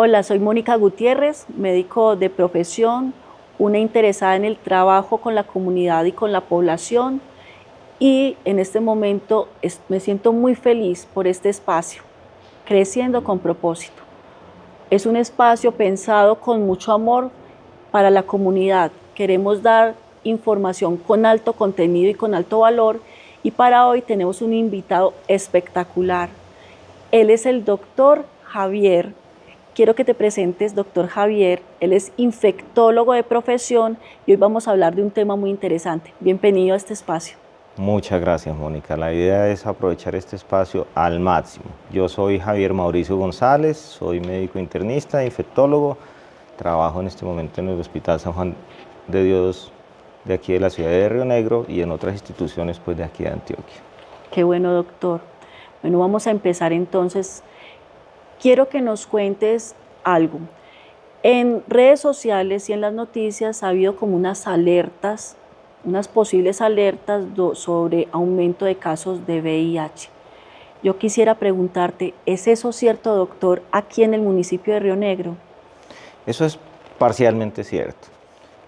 Hola, soy Mónica Gutiérrez, médico de profesión, una interesada en el trabajo con la comunidad y con la población, y en este momento me siento muy feliz por este espacio, Creciendo con propósito. Es un espacio pensado con mucho amor para la comunidad. Queremos dar información con alto contenido y con alto valor, y para hoy tenemos un invitado espectacular. Él es el doctor Javier. Quiero que te presentes, doctor Javier. Él es infectólogo de profesión y hoy vamos a hablar de un tema muy interesante. Bienvenido a este espacio. Muchas gracias, Mónica. La idea es aprovechar este espacio al máximo. Yo soy Javier Mauricio González, soy médico internista, infectólogo. Trabajo en este momento en el Hospital San Juan de Dios de aquí de la ciudad de Río Negro y en otras instituciones pues de aquí de Antioquia. Qué bueno, doctor. Bueno, vamos a empezar entonces. Quiero que nos cuentes algo. En redes sociales y en las noticias ha habido como unas alertas, unas posibles alertas sobre aumento de casos de VIH. Yo quisiera preguntarte, ¿es eso cierto, doctor, aquí en el municipio de Río Negro? Eso es parcialmente cierto.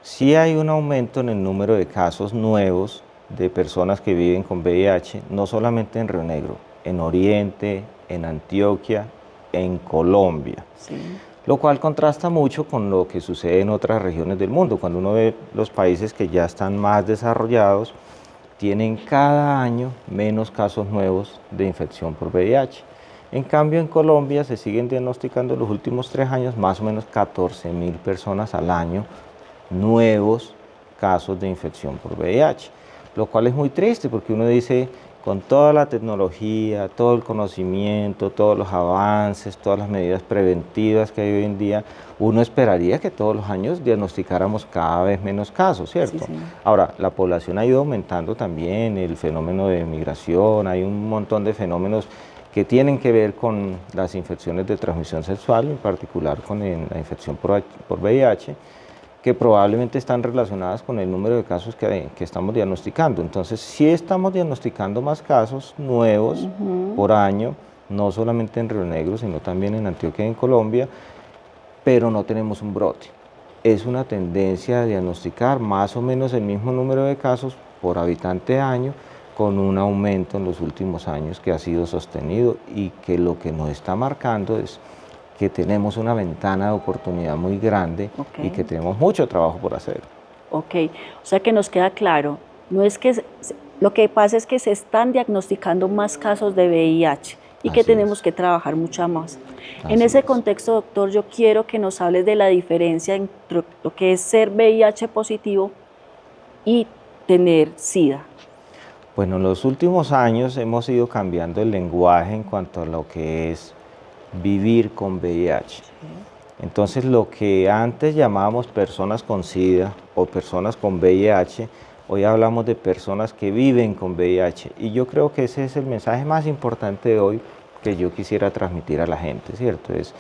Sí hay un aumento en el número de casos nuevos de personas que viven con VIH, no solamente en Río Negro, en Oriente, en Antioquia, en Colombia. Sí. Lo cual contrasta mucho con lo que sucede en otras regiones del mundo. Cuando uno ve los países que ya están más desarrollados, tienen cada año menos casos nuevos de infección por VIH. En cambio, en Colombia se siguen diagnosticando en los últimos 3 años más o menos 14.000 personas al año nuevos casos de infección por VIH, lo cual es muy triste porque uno dice, con toda la tecnología, todo el conocimiento, todos los avances, todas las medidas preventivas que hay hoy en día, uno esperaría que todos los años diagnosticáramos cada vez menos casos, ¿cierto? Sí, sí. Ahora, la población ha ido aumentando también, el fenómeno de migración, hay un montón de fenómenos que tienen que ver con las infecciones de transmisión sexual, en particular con la infección por VIH, que probablemente están relacionadas con el número de casos que estamos diagnosticando. Entonces, sí estamos diagnosticando más casos nuevos por año, no solamente en Río Negro, sino también en Antioquia y en Colombia, pero no tenemos un brote. Es una tendencia a diagnosticar más o menos el mismo número de casos por habitante año, con un aumento en los últimos años que ha sido sostenido y que lo que nos está marcando es que tenemos una ventana de oportunidad muy grande y que tenemos mucho trabajo por hacer. Ok, o sea que nos queda claro, no es que lo que pasa es que se están diagnosticando más casos de VIH y que tenemos que trabajar mucho más. En ese contexto, doctor, yo quiero que nos hables de la diferencia entre lo que es ser VIH positivo y tener SIDA. Bueno, en los últimos años hemos ido cambiando el lenguaje en cuanto a lo que es vivir con VIH. Entonces, lo que antes llamábamos personas con SIDA o personas con VIH, hoy hablamos de personas que viven con VIH. Y yo creo que ese es el mensaje más importante de hoy que yo quisiera transmitir a la gente, ¿cierto? Es,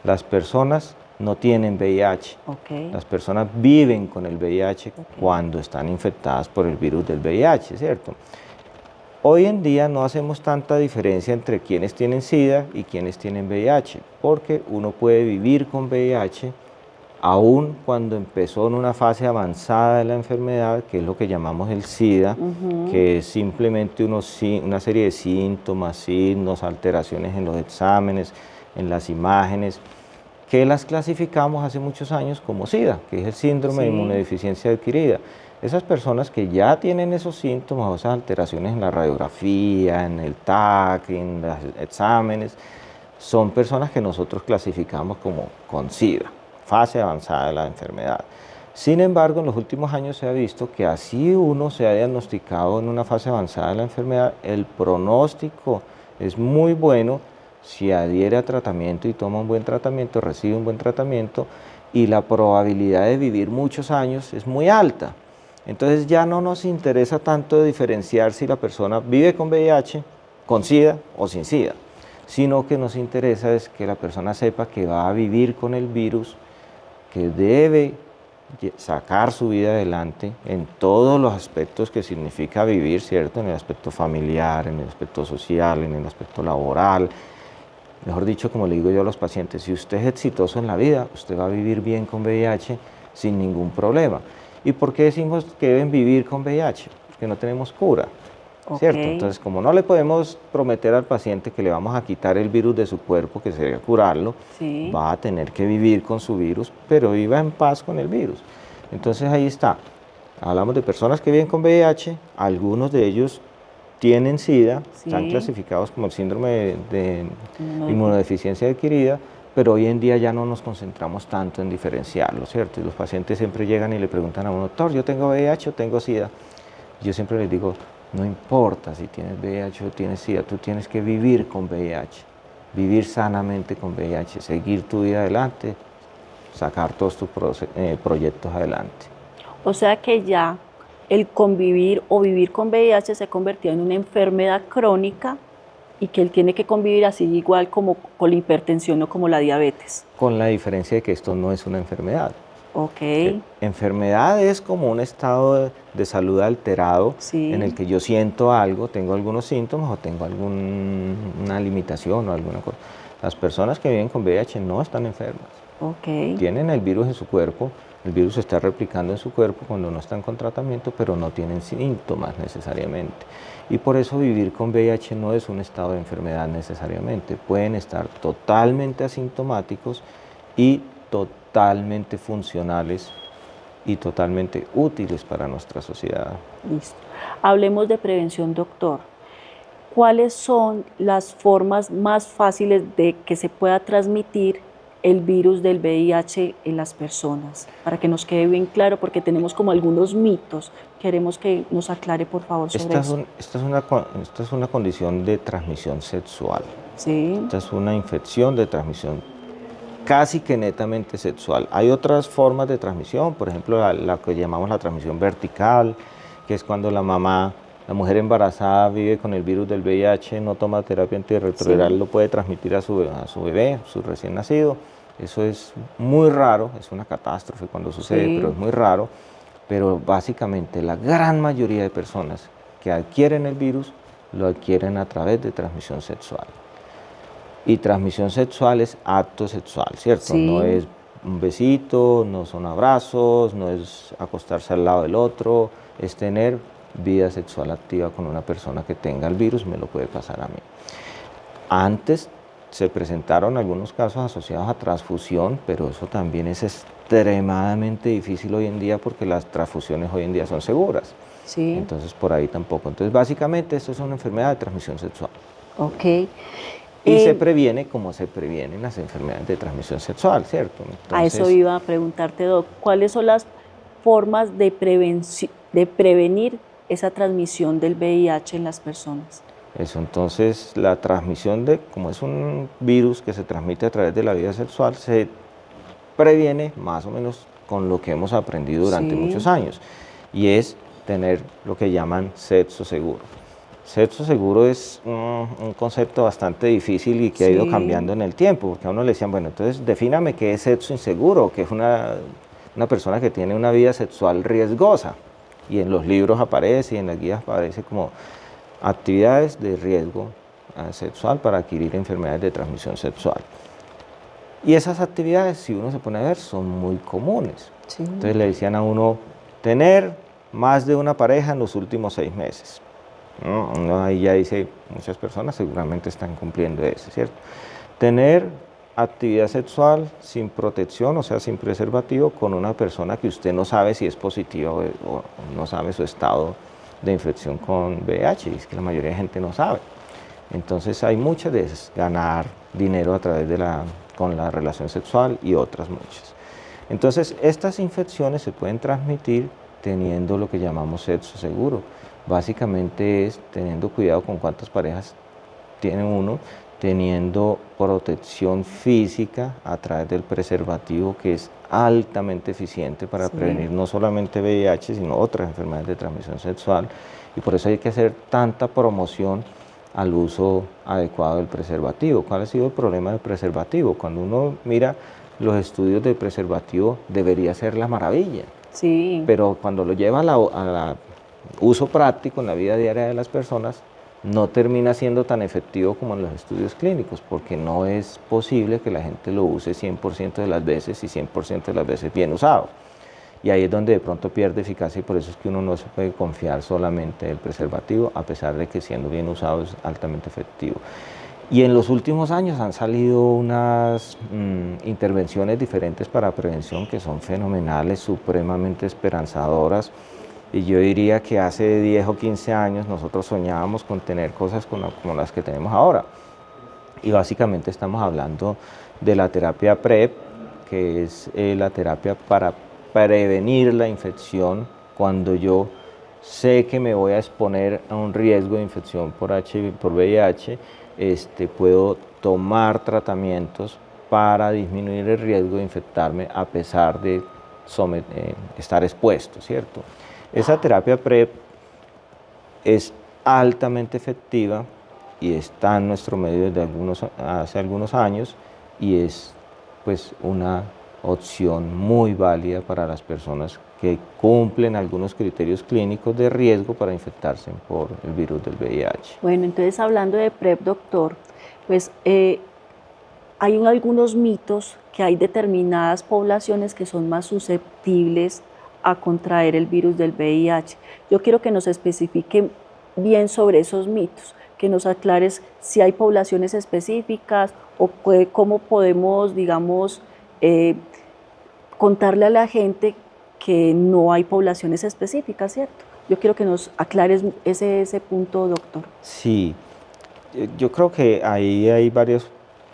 las personas no tienen VIH. Las personas viven con el VIH cuando están infectadas por el virus del VIH, ¿cierto? Hoy en día no hacemos tanta diferencia entre quienes tienen SIDA y quienes tienen VIH, porque uno puede vivir con VIH aún cuando empezó en una fase avanzada de la enfermedad, que es lo que llamamos el SIDA, que es simplemente una serie de síntomas, signos, alteraciones en los exámenes, en las imágenes, que las clasificamos hace muchos años como SIDA, que es el síndrome de inmunodeficiencia adquirida. Esas personas que ya tienen esos síntomas o esas alteraciones en la radiografía, en el TAC, en los exámenes, son personas que nosotros clasificamos como con SIDA, fase avanzada de la enfermedad. Sin embargo, en los últimos años se ha visto que así uno se ha diagnosticado en una fase avanzada de la enfermedad, el pronóstico es muy bueno si adhiere a tratamiento y toma un buen tratamiento, recibe un buen tratamiento, y la probabilidad de vivir muchos años es muy alta. Entonces ya no nos interesa tanto diferenciar si la persona vive con VIH, con SIDA o sin SIDA, sino que nos interesa es que la persona sepa que va a vivir con el virus, que debe sacar su vida adelante en todos los aspectos que significa vivir, ¿cierto? En el aspecto familiar, en el aspecto social, en el aspecto laboral, Mejor dicho, como le digo yo a los pacientes, si usted es exitoso en la vida, usted va a vivir bien con VIH sin ningún problema. ¿Y por qué decimos que deben vivir con VIH? Porque no tenemos cura, ¿cierto? Entonces, como no le podemos prometer al paciente que le vamos a quitar el virus de su cuerpo, que sería curarlo, Sí. va a tener que vivir con su virus, pero viva en paz con el virus. Entonces ahí está. Hablamos de personas que viven con VIH, algunos de ellos tienen SIDA, Sí. están clasificados como el síndrome de No, inmunodeficiencia adquirida, pero hoy en día ya no nos concentramos tanto en diferenciarlo, ¿cierto? Y los pacientes siempre llegan y le preguntan a uno, doctor, ¿yo tengo VIH o tengo SIDA? Yo siempre les digo, no importa si tienes VIH o tienes SIDA, tú tienes que vivir con VIH, vivir sanamente con VIH, seguir tu vida adelante, sacar todos tus proyectos adelante. o sea que ya el convivir o vivir con VIH se ha convertido en una enfermedad crónica y que él tiene que convivir así igual como con la hipertensión o como la diabetes. Con la diferencia de que esto no es una enfermedad. Ok. Enfermedad es como un estado de salud alterado Sí. en el que yo siento algo, tengo algunos síntomas o tengo alguna limitación o alguna cosa. Las personas que viven con VIH no están enfermas. Ok. Tienen el virus en su cuerpo, el virus se está replicando en su cuerpo cuando no están con tratamiento, pero no tienen síntomas necesariamente. Y por eso vivir con VIH no es un estado de enfermedad necesariamente. Pueden estar totalmente asintomáticos y totalmente funcionales y totalmente útiles para nuestra sociedad. Listo. Hablemos de prevención, doctor. ¿Cuáles son las formas más fáciles de que se pueda transmitir el virus del VIH en las personas? Para que nos quede bien claro, porque tenemos como algunos mitos. Queremos que nos aclare, por favor, sobre eso. Esta es una condición de transmisión sexual. Sí. Esta es una infección de transmisión casi que netamente sexual. Hay otras formas de transmisión, por ejemplo, la que llamamos la transmisión vertical, que es cuando la mujer embarazada vive con el virus del VIH, no toma terapia antirretroviral, Sí. lo puede transmitir a su bebé, su recién nacido. Eso es muy raro, es una catástrofe cuando sucede, Sí. pero es muy raro. Pero básicamente la gran mayoría de personas que adquieren el virus lo adquieren a través de transmisión sexual. Y transmisión sexual es acto sexual, ¿cierto? Sí. No es un besito, no son abrazos, no es acostarse al lado del otro, es tener vida sexual activa con una persona que tenga el virus, me lo puede pasar a mí. Antes se presentaron algunos casos asociados a transfusión, pero eso también es extremadamente difícil hoy en día porque las transfusiones hoy en día son seguras. Sí. Entonces por ahí tampoco. Entonces básicamente esto es una enfermedad de transmisión sexual. Ok. Y se previene como se previenen las enfermedades de transmisión sexual, ¿cierto? Entonces, a eso iba a preguntarte, Doc. ¿Cuáles son las formas de prevenir esa transmisión del VIH en las personas? Eso, entonces la transmisión como es un virus que se transmite a través de la vida sexual, se previene más o menos con lo que hemos aprendido durante Sí. muchos años, y es tener lo que llaman sexo seguro. Sexo seguro es un concepto bastante difícil y que ha ido Sí. cambiando en el tiempo, porque a uno le decían, bueno, entonces defíname qué es sexo inseguro, que es una persona que tiene una vida sexual riesgosa, y en los libros aparece y en las guías aparece como actividades de riesgo sexual para adquirir enfermedades de transmisión sexual. Y esas actividades, si uno se pone a ver, son muy comunes. Sí. Entonces le decían a uno, tener más de una pareja en los últimos 6 meses. Uno ahí ya dice, muchas personas seguramente están cumpliendo eso, ¿cierto? Tener actividad sexual sin protección, o sea, sin preservativo, con una persona que usted no sabe si es positiva o no sabe su estado de infección con VIH, y es que la mayoría de gente no sabe. Entonces hay muchas de esas, ganar dinero a través con la relación sexual y otras muchas. Entonces estas infecciones se pueden transmitir teniendo lo que llamamos sexo seguro. Básicamente es teniendo cuidado con cuántas parejas tiene uno, teniendo protección física a través del preservativo, que es altamente eficiente para prevenir no solamente VIH, sino otras enfermedades de transmisión sexual, y por eso hay que hacer tanta promoción al uso adecuado del preservativo. ¿Cuál ha sido el problema del preservativo? Cuando uno mira los estudios del preservativo, debería ser la maravilla, Sí. pero cuando lo lleva a uso práctico en la vida diaria de las personas, no termina siendo tan efectivo como en los estudios clínicos, porque no es posible que la gente lo use 100% de las veces y 100% de las veces bien usado. Y ahí es donde de pronto pierde eficacia y por eso es que uno no se puede confiar solamente del preservativo, a pesar de que siendo bien usado es altamente efectivo. Y en los últimos años han salido unas intervenciones diferentes para prevención que son fenomenales, supremamente esperanzadoras. Y yo diría que hace 10 o 15 años nosotros soñábamos con tener cosas como las que tenemos ahora. Y básicamente estamos hablando de la terapia PrEP, que es la terapia para prevenir la infección cuando yo sé que me voy a exponer a un riesgo de infección por VIH, puedo tomar tratamientos para disminuir el riesgo de infectarme a pesar de estar expuesto, ¿cierto? Esa terapia PrEP es altamente efectiva y está en nuestro medio desde hace algunos años y es pues una opción muy válida para las personas que cumplen algunos criterios clínicos de riesgo para infectarse por el virus del VIH. Bueno, entonces hablando de PrEP, doctor, pues hay algunos mitos que hay determinadas poblaciones que son más susceptibles a contraer el virus del VIH. Yo quiero que nos especifique bien sobre esos mitos, que nos aclares si hay poblaciones específicas o cómo podemos, digamos, contarle a la gente que no hay poblaciones específicas, ¿cierto? Yo quiero que nos aclares ese punto, doctor. Sí, yo creo que ahí hay varias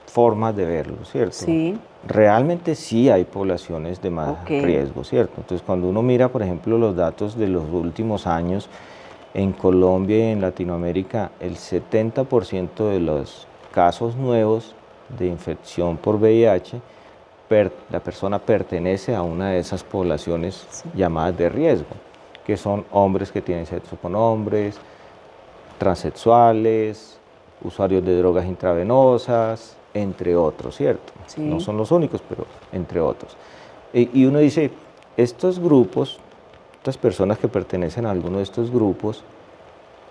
formas de verlo, ¿cierto? Sí. Realmente sí hay poblaciones de más riesgo, ¿cierto? Entonces, cuando uno mira, por ejemplo, los datos de los últimos años, en Colombia y en Latinoamérica, el 70% de los casos nuevos de infección por VIH, la persona pertenece a una de esas poblaciones llamadas de riesgo, que son hombres que tienen sexo con hombres, transexuales, usuarios de drogas intravenosas, entre otros, ¿cierto? Sí. No son los únicos, pero entre otros. Y uno dice, estos grupos, estas personas que pertenecen a alguno de estos grupos,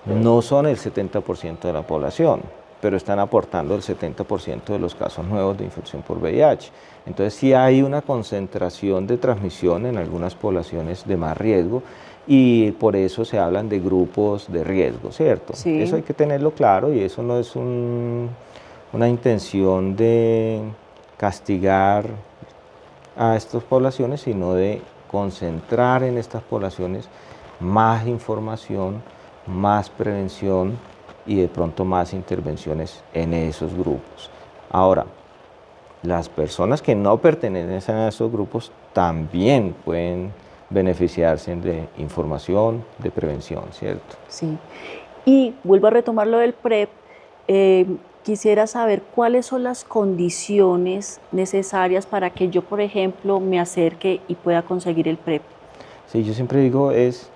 no son el 70% de la población, pero están aportando el 70% de los casos nuevos de infección por VIH. Entonces sí hay una concentración de transmisión en algunas poblaciones de más riesgo y por eso se hablan de grupos de riesgo, ¿cierto? Sí. Eso hay que tenerlo claro y eso no es una intención de castigar a estas poblaciones, sino de concentrar en estas poblaciones más información, más prevención y de pronto más intervenciones en esos grupos. Ahora, las personas que no pertenecen a esos grupos también pueden beneficiarse de información, de prevención, ¿cierto? Sí. Y vuelvo a retomar lo del PrEP. Quisiera saber cuáles son las condiciones necesarias para que yo, por ejemplo, me acerque y pueda conseguir el PrEP. Sí, yo siempre digo, es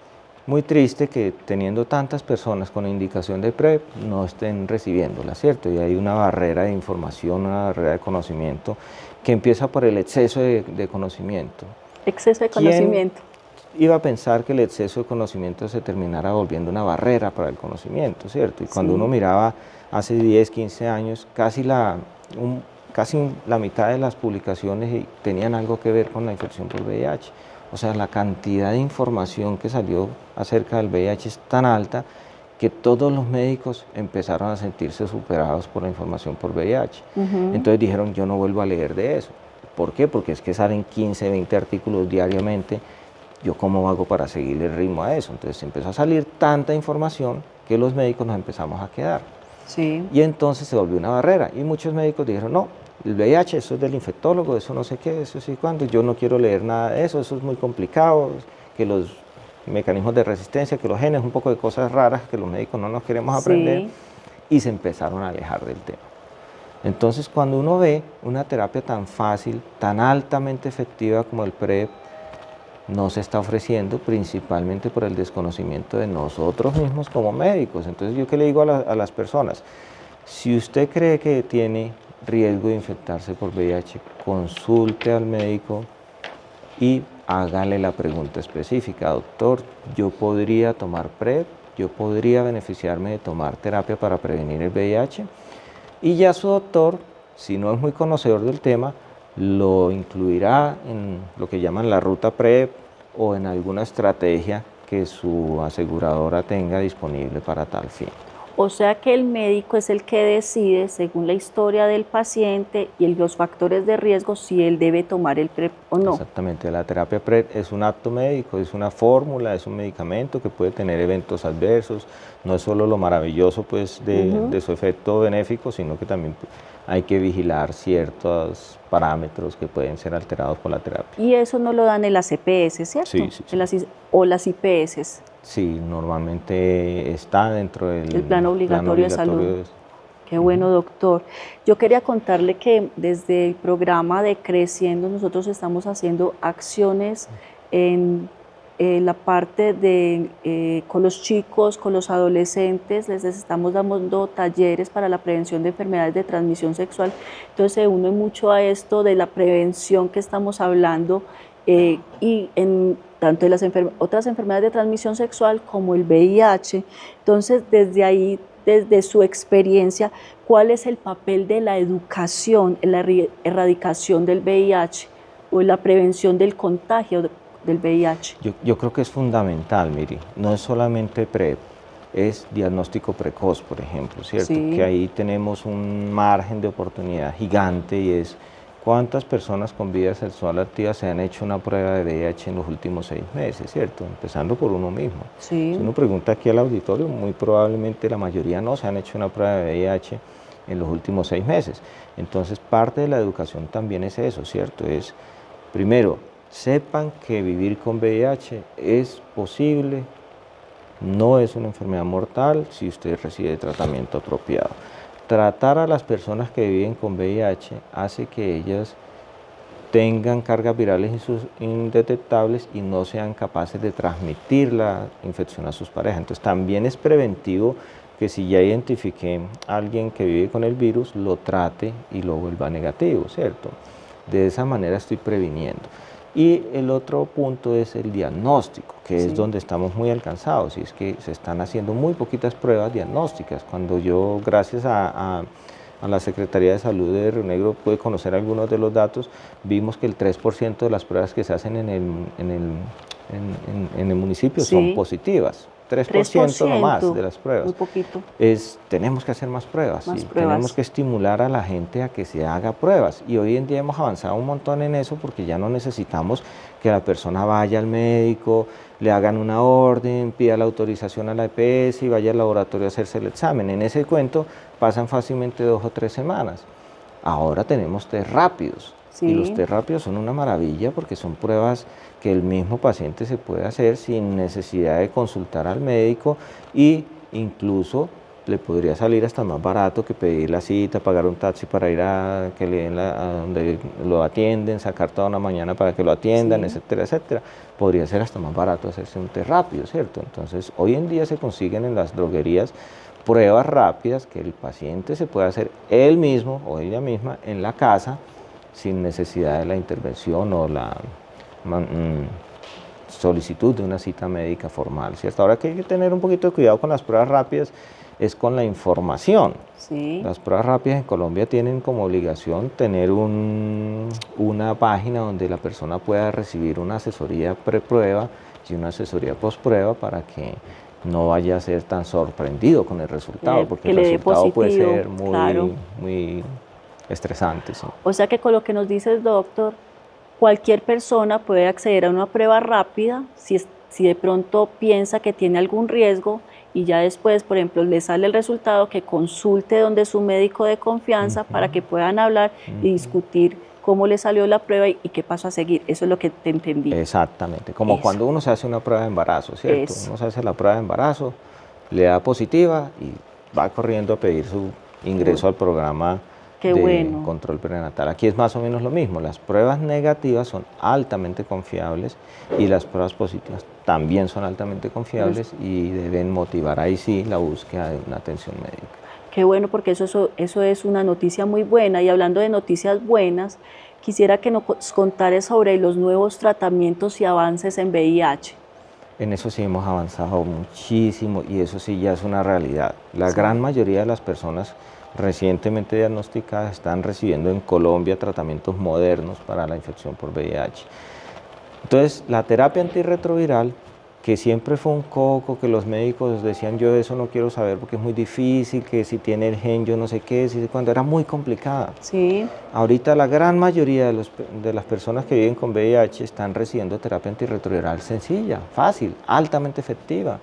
muy triste que teniendo tantas personas con indicación de PrEP no estén recibiéndola, ¿cierto? Y hay una barrera de información, una barrera de conocimiento que empieza por el exceso de conocimiento. Exceso de conocimiento. ¿Quién iba a pensar que el exceso de conocimiento se terminara volviendo una barrera para el conocimiento, ¿cierto? Y cuando uno miraba hace 10, 15 años, casi la mitad de las publicaciones tenían algo que ver con la infección por VIH. O sea, la cantidad de información que salió acerca del VIH es tan alta que todos los médicos empezaron a sentirse superados por la información por VIH. Entonces dijeron, yo no vuelvo a leer de eso. ¿Por qué? Porque es que salen 15, 20 artículos diariamente. ¿Yo cómo hago para seguir el ritmo a eso? Entonces empezó a salir tanta información que los médicos nos empezamos a quedar. Sí. Y entonces se volvió una barrera. Y muchos médicos dijeron, no, el VIH, eso es del infectólogo, eso no sé qué, eso sí cuándo, yo no quiero leer nada de eso, eso es muy complicado, que los mecanismos de resistencia, que los genes, un poco de cosas raras que los médicos no nos queremos aprender, y se empezaron a alejar del tema. Entonces, cuando uno ve una terapia tan fácil, tan altamente efectiva como el PrEP, no se está ofreciendo principalmente por el desconocimiento de nosotros mismos como médicos. Entonces, ¿yo qué le digo a las personas? Si usted cree que tiene riesgo de infectarse por VIH, consulte al médico y hágale la pregunta específica. Doctor, ¿yo podría tomar PrEP? yo podría beneficiarme de tomar terapia para prevenir el VIH, y ya su doctor, si no es muy conocedor del tema, lo incluirá en lo que llaman la ruta PrEP o en alguna estrategia que su aseguradora tenga disponible para tal fin. O sea que el médico es el que decide, según la historia del paciente y los factores de riesgo, si él debe tomar el PrEP o no. Exactamente, la terapia PrEP es un acto médico, es una fórmula, es un medicamento que puede tener eventos adversos. No es solo lo maravilloso pues, de su efecto benéfico, sino que también hay que vigilar ciertos parámetros que pueden ser alterados por la terapia. Y eso no lo dan en las EPS, ¿cierto? Sí, sí, sí. O las IPS. Sí, normalmente está dentro del el plan obligatorio de salud. Qué bueno, doctor. Yo quería contarle que desde el programa de Creciendo nosotros estamos haciendo acciones en la parte de con los chicos, con los adolescentes, les estamos dando talleres para la prevención de enfermedades de transmisión sexual. Entonces se une mucho a esto de la prevención que estamos hablando y en tanto de las otras enfermedades de transmisión sexual como el VIH. Entonces, desde ahí, desde su experiencia, ¿cuál es el papel de la educación en la erradicación del VIH o en la prevención del contagio del VIH? Yo creo que es fundamental, Miri, no es solamente PrEP, es diagnóstico precoz, por ejemplo, ¿cierto? Sí. Que ahí tenemos un margen de oportunidad gigante y es ¿cuántas personas con vida sexual activa se han hecho una prueba de VIH en los últimos 6 meses, cierto? Empezando por uno mismo. Sí. Si uno pregunta aquí al auditorio, muy probablemente la mayoría no se han hecho una prueba de VIH en los últimos 6 meses. Entonces, parte de la educación también es eso, ¿cierto? Es, primero, sepan que vivir con VIH es posible, no es una enfermedad mortal si usted recibe tratamiento apropiado. Tratar a las personas que viven con VIH hace que ellas tengan cargas virales indetectables y no sean capaces de transmitir la infección a sus parejas. Entonces también es preventivo que si ya identifiqué a alguien que vive con el virus, lo trate y lo vuelva negativo, ¿cierto? De esa manera estoy previniendo. Y el otro punto es el diagnóstico, que es donde estamos muy alcanzados, y es que se están haciendo muy poquitas pruebas diagnósticas. Cuando yo, gracias a la Secretaría de Salud de Río Negro, pude conocer algunos de los datos, vimos que el 3% de las pruebas que se hacen en el municipio son positivas. 3% no más de las pruebas. Muy poquito. Tenemos que hacer más pruebas. Tenemos que estimular a la gente a que se haga pruebas. Y hoy en día hemos avanzado un montón en eso porque ya no necesitamos que la persona vaya al médico, le hagan una orden, pida la autorización a la EPS y vaya al laboratorio a hacerse el examen. En ese cuento pasan fácilmente 2 o 3 semanas. Ahora tenemos test rápidos. Sí. Y los test rápidos son una maravilla porque son pruebas que el mismo paciente se puede hacer sin necesidad de consultar al médico, y incluso le podría salir hasta más barato que pedir la cita, pagar un taxi para ir a que le den a donde lo atienden, sacar toda una mañana para que lo atiendan, etcétera, etcétera. Podría ser hasta más barato hacerse un test rápido, ¿cierto? Entonces, hoy en día se consiguen en las droguerías pruebas rápidas que el paciente se puede hacer él mismo o ella misma en la casa, sin necesidad de la intervención o la solicitud de una cita médica formal, ¿cierto? Ahora que hay que tener un poquito de cuidado con las pruebas rápidas es con la información. Sí. Las pruebas rápidas en Colombia tienen como obligación tener una página donde la persona pueda recibir una asesoría preprueba y una asesoría postprueba para que no vaya a ser tan sorprendido con el resultado, porque el resultado puede ser muy estresante. Sí. O sea que con lo que nos dice el doctor, cualquier persona puede acceder a una prueba rápida si de pronto piensa que tiene algún riesgo, y ya después, por ejemplo, le sale el resultado, que consulte donde su médico de confianza para que puedan hablar y discutir cómo le salió la prueba y qué paso a seguir. Eso es lo que te entendí. Exactamente, como cuando uno se hace una prueba de embarazo, ¿cierto? Uno se hace la prueba de embarazo, le da positiva y va corriendo a pedir su ingreso al programa de control prenatal. Aquí es más o menos lo mismo. Las pruebas negativas son altamente confiables y las pruebas positivas también son altamente confiables y deben motivar ahí sí la búsqueda de una atención médica. Qué bueno, porque eso es una noticia muy buena. Y hablando de noticias buenas, quisiera que nos contaras sobre los nuevos tratamientos y avances en VIH. En eso sí hemos avanzado muchísimo y eso sí ya es una realidad. La gran mayoría de las personas recientemente diagnosticadas están recibiendo en Colombia tratamientos modernos para la infección por VIH. Entonces, la terapia antirretroviral, que siempre fue un coco, que los médicos decían yo de eso no quiero saber porque es muy difícil, que si tiene el gen yo no sé qué, cuando era muy complicada. Sí. Ahorita la gran mayoría de las personas que viven con VIH están recibiendo terapia antirretroviral sencilla, fácil, altamente efectiva,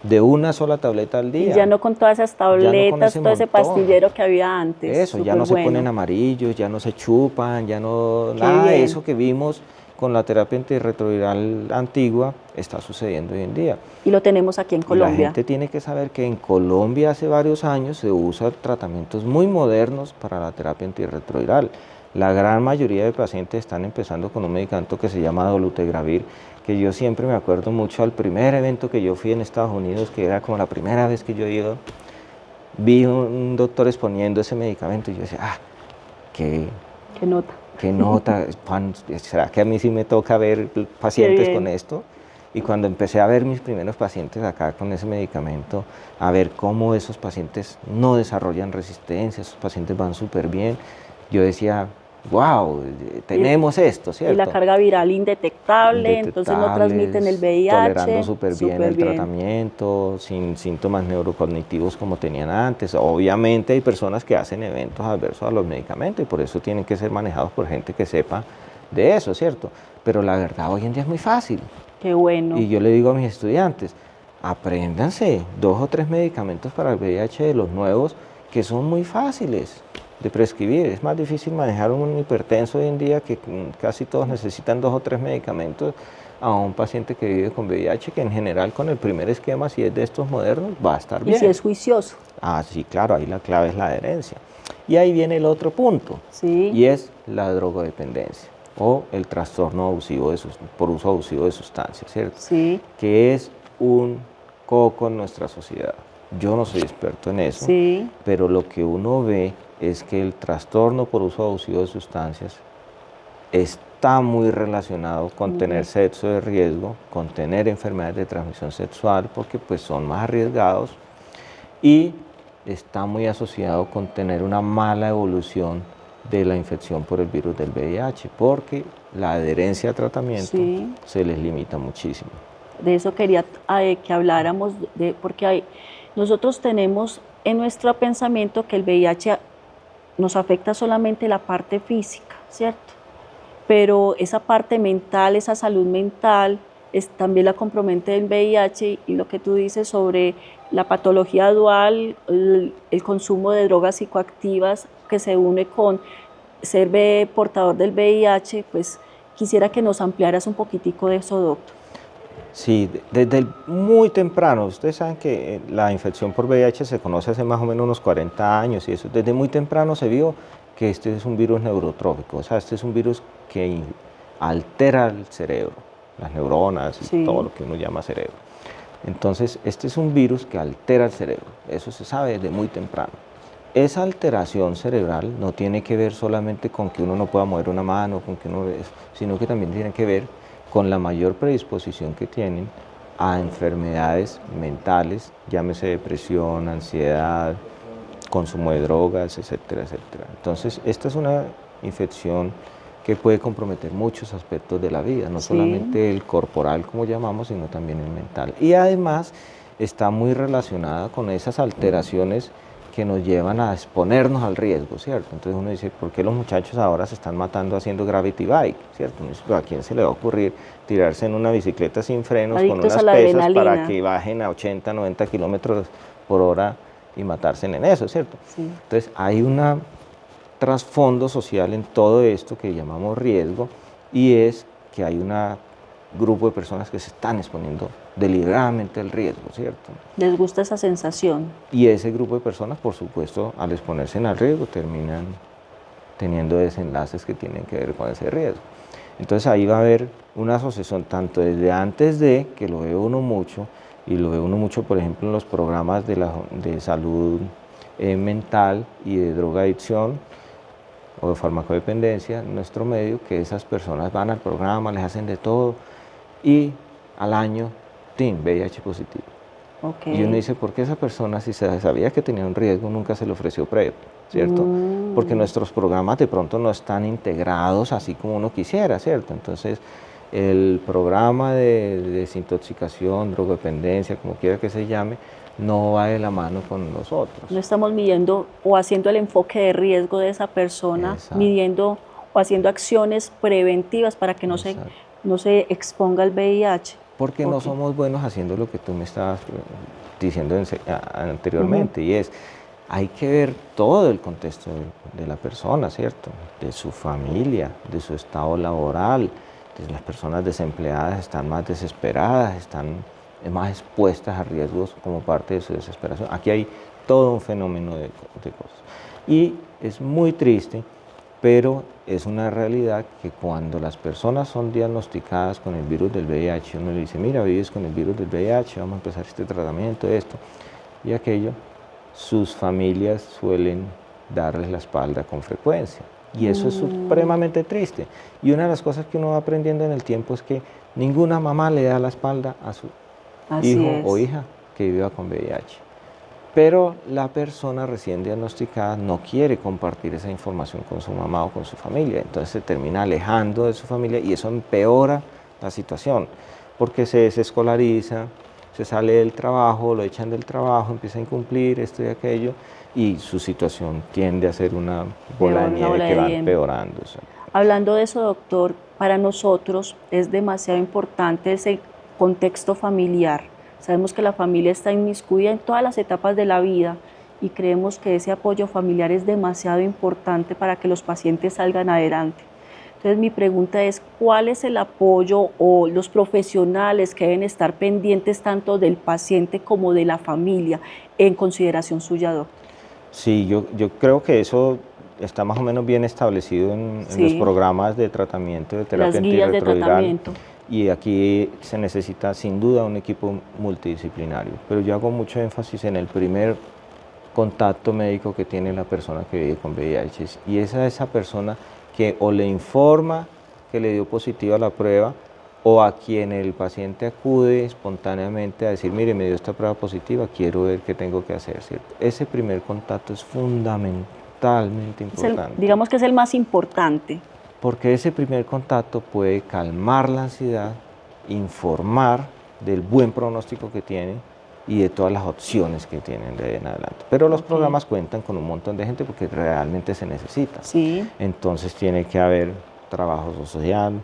de una sola tableta al día. Y ya no con todas esas Ya no con tabletas, ese todo ese montón. pastillero que había antes. Eso, ya no se ponen amarillos, ya no se chupan, ya no... Qué Nada de bien. eso que vimos con la terapia antirretroviral antigua está sucediendo hoy en día. Y lo tenemos aquí en Y la Colombia. gente tiene que saber que en Colombia hace varios años se usan tratamientos muy modernos para la terapia antirretroviral. La gran mayoría de pacientes están empezando con un medicamento que se llama dolutegravir, que yo siempre me acuerdo mucho al primer evento que yo fui en Estados Unidos, que era como la primera vez que yo he ido, vi un doctor exponiendo ese medicamento y yo decía, qué nota. ¿Qué nota? ¿Será que a mí sí me toca ver pacientes con esto? Y cuando empecé a ver mis primeros pacientes acá con ese medicamento, a ver cómo esos pacientes no desarrollan resistencia, esos pacientes van súper bien, yo decía, wow, tenemos esto, ¿cierto? Y la carga viral indetectable, entonces no transmiten el VIH. Tolerando súper bien el tratamiento, sin síntomas neurocognitivos como tenían antes. Obviamente hay personas que hacen eventos adversos a los medicamentos y por eso tienen que ser manejados por gente que sepa de eso, ¿cierto? Pero la verdad hoy en día es muy fácil. Qué bueno. Y yo le digo a mis estudiantes, apréndanse 2 o 3 medicamentos para el VIH de los nuevos que son muy fáciles de prescribir. Es más difícil manejar un hipertenso hoy en día, que casi todos necesitan 2 o 3 medicamentos, a un paciente que vive con VIH, que en general con el primer esquema, si es de estos modernos, va a estar bien. Y si es juicioso. Sí, claro, ahí la clave es la adherencia. Y ahí viene el otro punto, y es la drogodependencia o el trastorno abusivo por uso abusivo de sustancias, ¿cierto? Sí. Que es un coco en nuestra sociedad. Yo no soy experto en eso, pero lo que uno ve es que el trastorno por uso abusivo de sustancias está muy relacionado con tener sexo de riesgo, con tener enfermedades de transmisión sexual, porque pues son más arriesgados, y está muy asociado con tener una mala evolución de la infección por el virus del VIH, porque la adherencia al tratamiento se les limita muchísimo. De eso quería que habláramos, porque nosotros tenemos en nuestro pensamiento que el VIH nos afecta solamente la parte física, ¿cierto? Pero esa parte mental, esa salud mental, también la compromete el VIH, y lo que tú dices sobre la patología dual, el consumo de drogas psicoactivas que se une con ser portador del VIH, pues quisiera que nos ampliaras un poquitico de eso, doctor. Sí, desde muy temprano, ustedes saben que la infección por VIH se conoce hace más o menos unos 40 años y eso, desde muy temprano se vio que este es un virus neurotrófico, o sea, este es un virus que altera el cerebro, las neuronas y todo lo que uno llama cerebro. Entonces, este es un virus que altera el cerebro, eso se sabe desde muy temprano. Esa alteración cerebral no tiene que ver solamente con que uno no pueda mover una mano, sino que también tiene que ver con la mayor predisposición que tienen a enfermedades mentales, llámese depresión, ansiedad, consumo de drogas, etcétera, etcétera. Entonces, esta es una infección que puede comprometer muchos aspectos de la vida, no solamente el corporal, como llamamos, sino también el mental. Y además está muy relacionada con esas alteraciones que nos llevan a exponernos al riesgo, ¿cierto? Entonces uno dice, ¿por qué los muchachos ahora se están matando haciendo gravity bike? ¿Cierto? ¿A quién se le va a ocurrir tirarse en una bicicleta sin frenos con unas pesas para que bajen a 80, 90 kilómetros por hora y matarse en eso, ¿cierto? Entonces hay un trasfondo social en todo esto que llamamos riesgo, y es que hay un grupo de personas que se están exponiendo deliberadamente al riesgo, ¿cierto? Les gusta esa sensación. Y ese grupo de personas, por supuesto, al exponerse al riesgo, terminan teniendo desenlaces que tienen que ver con ese riesgo. Entonces ahí va a haber una asociación tanto desde antes de, que lo ve uno mucho, y lo ve uno mucho, por ejemplo, en los programas de salud mental y de drogadicción o de farmacodependencia en nuestro medio, que esas personas van al programa, les hacen de todo, y al año TIN, VIH positivo. Ok. Y uno dice, ¿por qué esa persona, si se sabía que tenía un riesgo, nunca se le ofreció PrEP? ¿Cierto? Porque nuestros programas de pronto no están integrados así como uno quisiera, ¿cierto? Entonces, el programa de desintoxicación, drogodependencia, como quiera que se llame, no va de la mano con los otros. No estamos midiendo o haciendo el enfoque de riesgo de esa persona, Exacto. midiendo o haciendo acciones preventivas para que no se exponga al VIH. Porque no somos buenos haciendo lo que tú me estabas diciendo anteriormente, y es, hay que ver todo el contexto de la persona, ¿cierto? De su familia, de su estado laboral, de las personas desempleadas están más desesperadas, están más expuestas a riesgos como parte de su desesperación. Aquí hay todo un fenómeno de cosas. Y es muy triste, pero es una realidad que cuando las personas son diagnosticadas con el virus del VIH, uno le dice, mira, vives con el virus del VIH, vamos a empezar este tratamiento, esto y aquello, sus familias suelen darles la espalda con frecuencia. Y eso es supremamente triste. Y una de las cosas que uno va aprendiendo en el tiempo es que ninguna mamá le da la espalda a su hijo o hija que viva con VIH. Pero la persona recién diagnosticada no quiere compartir esa información con su mamá o con su familia, entonces se termina alejando de su familia y eso empeora la situación, porque se desescolariza, se sale del trabajo, lo echan del trabajo, empieza a incumplir esto y aquello, y su situación tiende a ser una bola de nieve que va empeorando. Hablando de eso, doctor, para nosotros es demasiado importante ese contexto familiar. Sabemos que la familia está inmiscuida en todas las etapas de la vida y creemos que ese apoyo familiar es demasiado importante para que los pacientes salgan adelante. Entonces mi pregunta es, ¿cuál es el apoyo o los profesionales que deben estar pendientes tanto del paciente como de la familia en consideración suya, doctor? Sí, yo creo que eso está más o menos bien establecido en los programas de tratamiento de terapia antirretroviral. Y aquí se necesita sin duda un equipo multidisciplinario, pero yo hago mucho énfasis en el primer contacto médico que tiene la persona que vive con VIH, y esa persona que o le informa que le dio positiva la prueba, o a quien el paciente acude espontáneamente a decir, mire, me dio esta prueba positiva, quiero ver qué tengo que hacer, ¿cierto? Ese primer contacto es fundamentalmente importante. Digamos que es el más importante. Porque ese primer contacto puede calmar la ansiedad, informar del buen pronóstico que tiene y de todas las opciones que tienen de ahí en adelante. Pero los programas cuentan con un montón de gente porque realmente se necesita. Sí. Entonces tiene que haber trabajo social,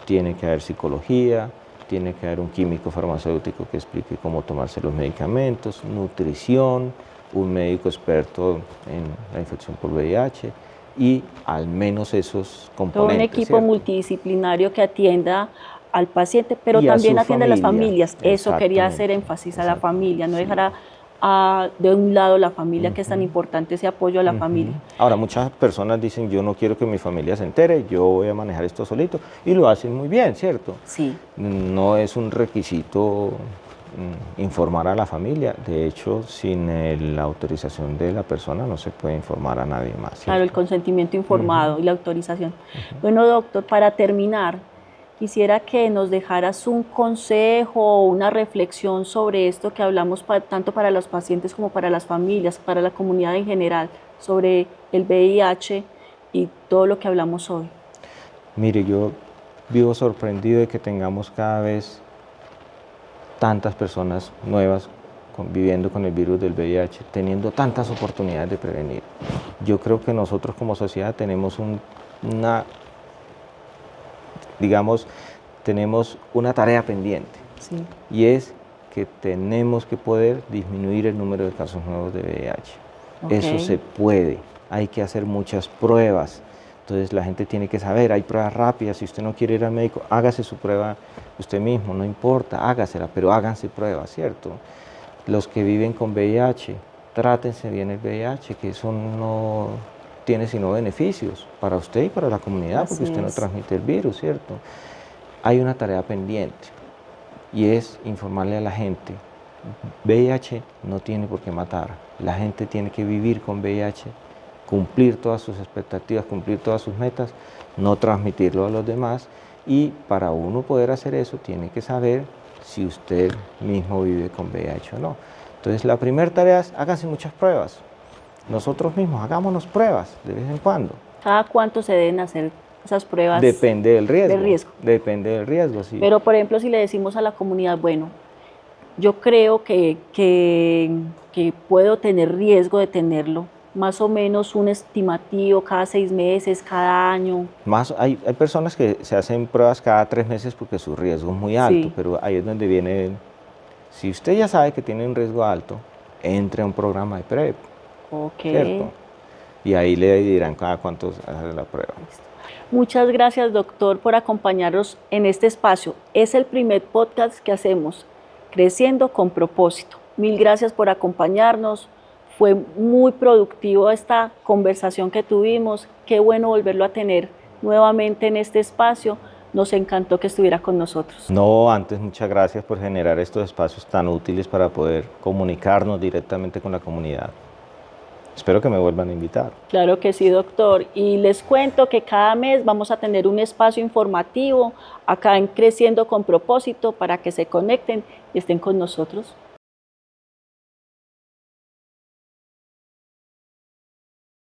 tiene que haber psicología, tiene que haber un químico farmacéutico que explique cómo tomarse los medicamentos, nutrición, un médico experto en la infección por VIH, y al menos esos componentes. Todo un equipo multidisciplinario que atienda al paciente, pero también atiende a las familias. Eso quería hacer énfasis a la familia, no dejar de un lado la familia, que es tan importante ese apoyo a la familia. Ahora, muchas personas dicen, yo no quiero que mi familia se entere, yo voy a manejar esto solito, y lo hacen muy bien, ¿cierto? Sí. No es un requisito informar a la familia. De hecho, sin la autorización de la persona no se puede informar a nadie más, ¿cierto? Claro, el consentimiento informado y la autorización. Bueno, doctor, para terminar, quisiera que nos dejaras un consejo o una reflexión sobre esto que hablamos tanto para los pacientes como para las familias, para la comunidad en general, sobre el VIH y todo lo que hablamos hoy. Mire, yo vivo sorprendido de que tengamos cada vez tantas personas nuevas viviendo con el virus del VIH, teniendo tantas oportunidades de prevenir. Yo creo que nosotros como sociedad tenemos tenemos una tarea pendiente, sí, y es que tenemos que poder disminuir el número de casos nuevos de VIH. Eso se puede, hay que hacer muchas pruebas. Entonces la gente tiene que saber, hay pruebas rápidas, si usted no quiere ir al médico, hágase su prueba usted mismo, no importa, hágasela, pero háganse pruebas, ¿cierto? Los que viven con VIH, trátense bien el VIH, que eso no tiene sino beneficios para usted y para la comunidad, porque usted no transmite el virus, ¿cierto? Hay una tarea pendiente, y es informarle a la gente, VIH no tiene por qué matar, la gente tiene que vivir con VIH, cumplir todas sus expectativas, cumplir todas sus metas, no transmitirlo a los demás, y para uno poder hacer eso tiene que saber si usted mismo vive con VIH o no. Entonces, la primera tarea es háganse muchas pruebas. Nosotros mismos hagámonos pruebas de vez en cuando. ¿Cada cuánto se deben hacer esas pruebas? Depende del riesgo. Del riesgo. Depende del riesgo, sí. Pero, por ejemplo, si le decimos a la comunidad, bueno, yo creo que puedo tener riesgo de tenerlo, más o menos un estimativo cada 6 meses, cada año. Hay personas que se hacen pruebas cada 3 meses porque su riesgo es muy alto, Sí. pero ahí es donde viene, si usted ya sabe que tiene un riesgo alto, entre a un programa de PrEP, ¿cierto? Y ahí le dirán cada cuánto hacer la prueba. Muchas gracias, doctor, por acompañarnos en este espacio. Es el primer podcast que hacemos, Creciendo con Propósito. Mil gracias por acompañarnos. Fue muy productivo esta conversación que tuvimos. Qué bueno volverlo a tener nuevamente en este espacio. Nos encantó que estuviera con nosotros. No, antes muchas gracias por generar estos espacios tan útiles para poder comunicarnos directamente con la comunidad. Espero que me vuelvan a invitar. Claro que sí, doctor. Y les cuento que cada mes vamos a tener un espacio informativo acá en Creciendo con Propósito para que se conecten y estén con nosotros.